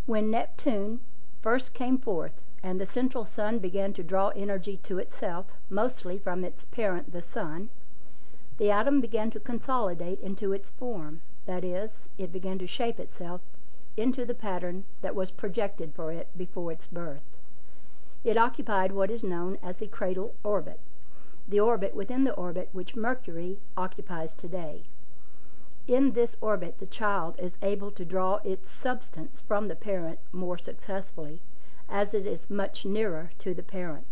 When Neptune first came forth, and the central sun began to draw energy to itself, mostly from its parent the sun, the atom began to consolidate into its form. That is, it began to shape itself into the pattern that was projected for it before its birth. It occupied what is known as the cradle orbit, the orbit within the orbit which Mercury occupies today. In this orbit, the child is able to draw its substance from the parent more successfully, as it is much nearer to the parent.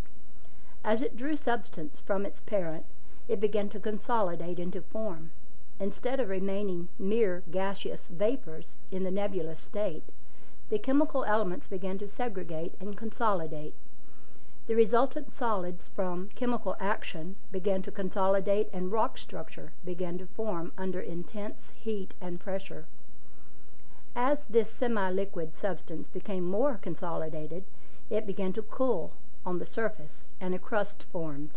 As it drew substance from its parent, it began to consolidate into form. Instead of remaining mere gaseous vapors in the nebulous state, the chemical elements began to segregate and consolidate. The resultant solids from chemical action began to consolidate, and rock structure began to form under intense heat and pressure. As this semi-liquid substance became more consolidated, it began to cool on the surface, and a crust formed.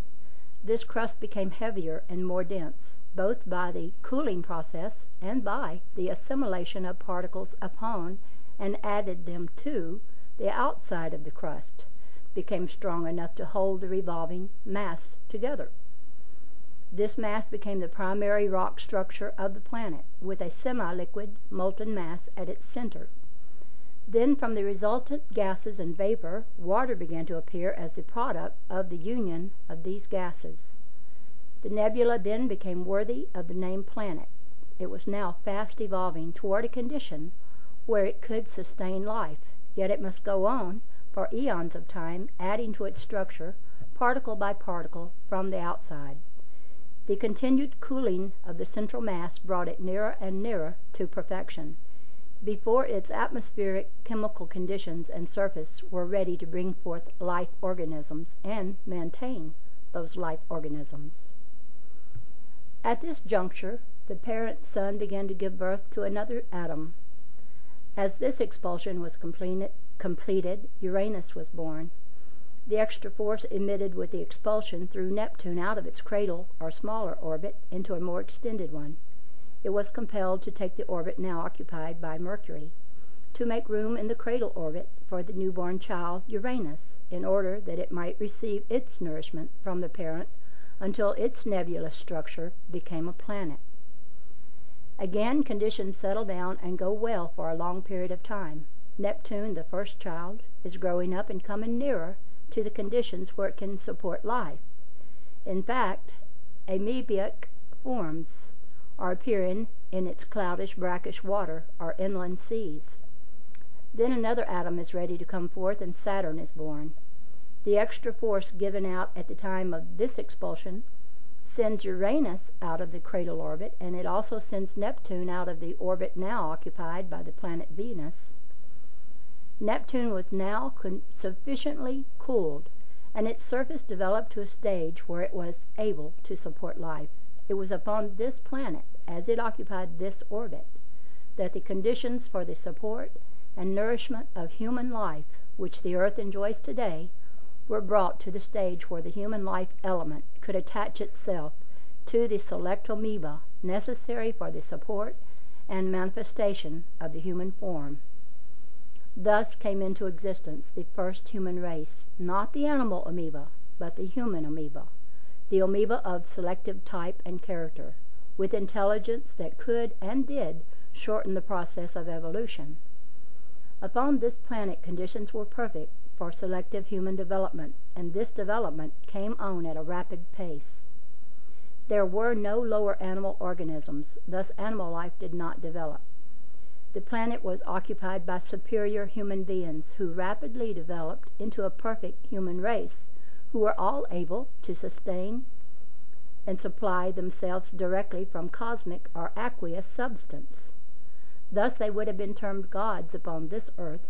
This crust became heavier and more dense, both by the cooling process and by the assimilation of particles upon and added them to the outside of the crust, became strong enough to hold the revolving mass together. This mass became the primary rock structure of the planet, with a semi-liquid molten mass at its center. Then, from the resultant gases and vapor, water began to appear as the product of the union of these gases. The nebula then became worthy of the name planet. It was now fast evolving toward a condition where it could sustain life, yet it must go on for eons of time, adding to its structure, particle by particle, from the outside. The continued cooling of the central mass brought it nearer and nearer to perfection, before its atmospheric chemical conditions and surface were ready to bring forth life organisms and maintain those life organisms. At this juncture, the parent sun began to give birth to another atom. As this expulsion was completed, Uranus was born. The extra force emitted with the expulsion threw Neptune out of its cradle or smaller orbit into a more extended one. It was compelled to take the orbit now occupied by Mercury, to make room in the cradle orbit for the newborn child Uranus, in order that it might receive its nourishment from the parent until its nebulous structure became a planet. Again, conditions settle down and go well for a long period of time. Neptune, the first child, is growing up and coming nearer to the conditions where it can support life. In fact, amoebic forms are appearing in its cloudish, brackish water or inland seas. Then another atom is ready to come forth, and Saturn is born. The extra force given out at the time of this expulsion sends Uranus out of the cradle orbit, and it also sends Neptune out of the orbit now occupied by the planet Venus. Neptune was now sufficiently cooled, and its surface developed to a stage where it was able to support life. It was upon this planet, as it occupied this orbit, that the conditions for the support and nourishment of human life, which the Earth enjoys today, were brought to the stage where the human life element could attach itself to the select amoeba necessary for the support and manifestation of the human form. Thus came into existence the first human race, not the animal amoeba, but the human amoeba, the amoeba of selective type and character, with intelligence that could and did shorten the process of evolution. Upon this planet, conditions were perfect for selective human development, and this development came on at a rapid pace. There were no lower animal organisms, thus animal life did not develop. The planet was occupied by superior human beings who rapidly developed into a perfect human race, who were all able to sustain and supply themselves directly from cosmic or aqueous substance. Thus they would have been termed gods upon this earth.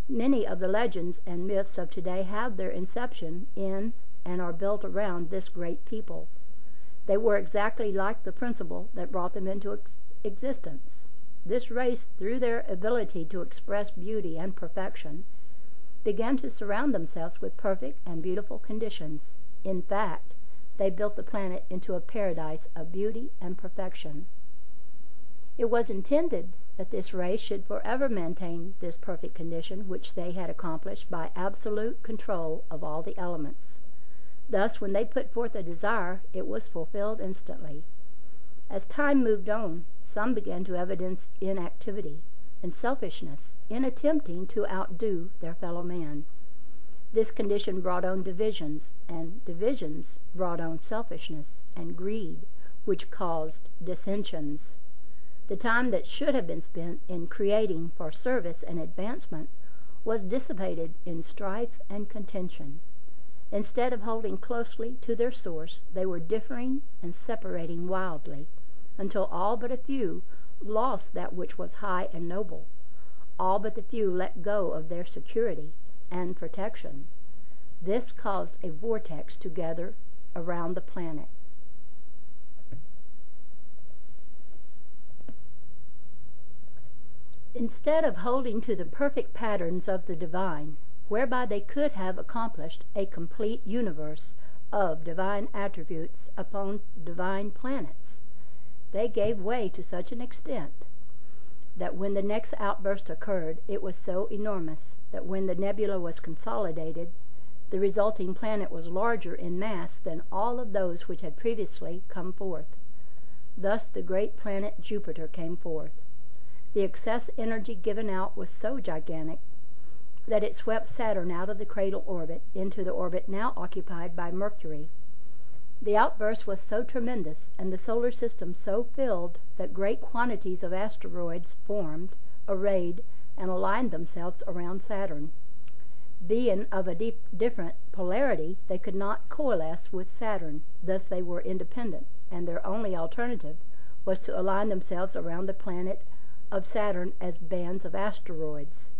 Many of the legends and myths of today have their inception in and are built around this great people. They were exactly like the principle that brought them into existence. This race, through their ability to express beauty and perfection, began to surround themselves with perfect and beautiful conditions. In fact, they built the planet into a paradise of beauty and perfection. It was intended that this race should forever maintain this perfect condition which they had accomplished by absolute control of all the elements. Thus, when they put forth a desire, it was fulfilled instantly. As time moved on, some began to evidence inactivity and selfishness in attempting to outdo their fellow man. This condition brought on divisions, and divisions brought on selfishness and greed, which caused dissensions. The time that should have been spent in creating for service and advancement was dissipated in strife and contention. Instead of holding closely to their source, they were differing and separating wildly, until all but a few lost that which was high and noble. All but the few let go of their security and protection. This caused a vortex to gather around the planet. Instead of holding to the perfect patterns of the divine, whereby they could have accomplished a complete universe of divine attributes upon divine planets, they gave way to such an extent that when the next outburst occurred, it was so enormous that when the nebula was consolidated, the resulting planet was larger in mass than all of those which had previously come forth. Thus the great planet Jupiter came forth. The excess energy given out was so gigantic that it swept Saturn out of the cradle orbit into the orbit now occupied by Mercury. The outburst was so tremendous, and the solar system so filled, that great quantities of asteroids formed, arrayed, and aligned themselves around Saturn. Being of a different polarity, they could not coalesce with Saturn. Thus they were independent, and their only alternative was to align themselves around the planet of Saturn as bands of asteroids.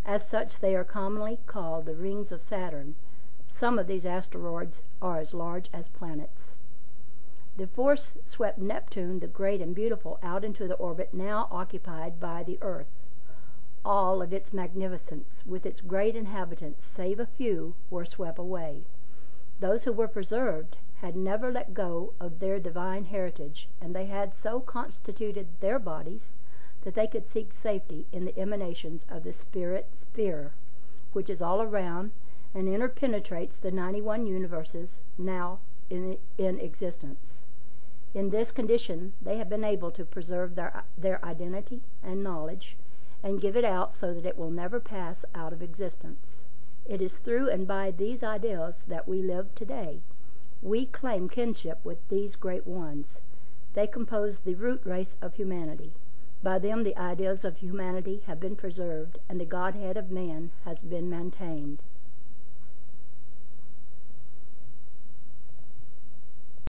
As such, they are commonly called the rings of Saturn. Some of these asteroids are as large as planets. The force swept Neptune, the great and beautiful, out into the orbit now occupied by the Earth. All of its magnificence, with its great inhabitants, save a few, were swept away. Those who were preserved had never let go of their divine heritage, and they had so constituted their bodies that they could seek safety in the emanations of the spirit sphere, which is all around and interpenetrates the 91 universes now in existence. In this condition, they have been able to preserve their identity and knowledge, and give it out so that it will never pass out of existence. It is through and by these ideals that we live today. We claim kinship with these great ones. They compose the root race of humanity. By them the ideals of humanity have been preserved, and the Godhead of man has been maintained.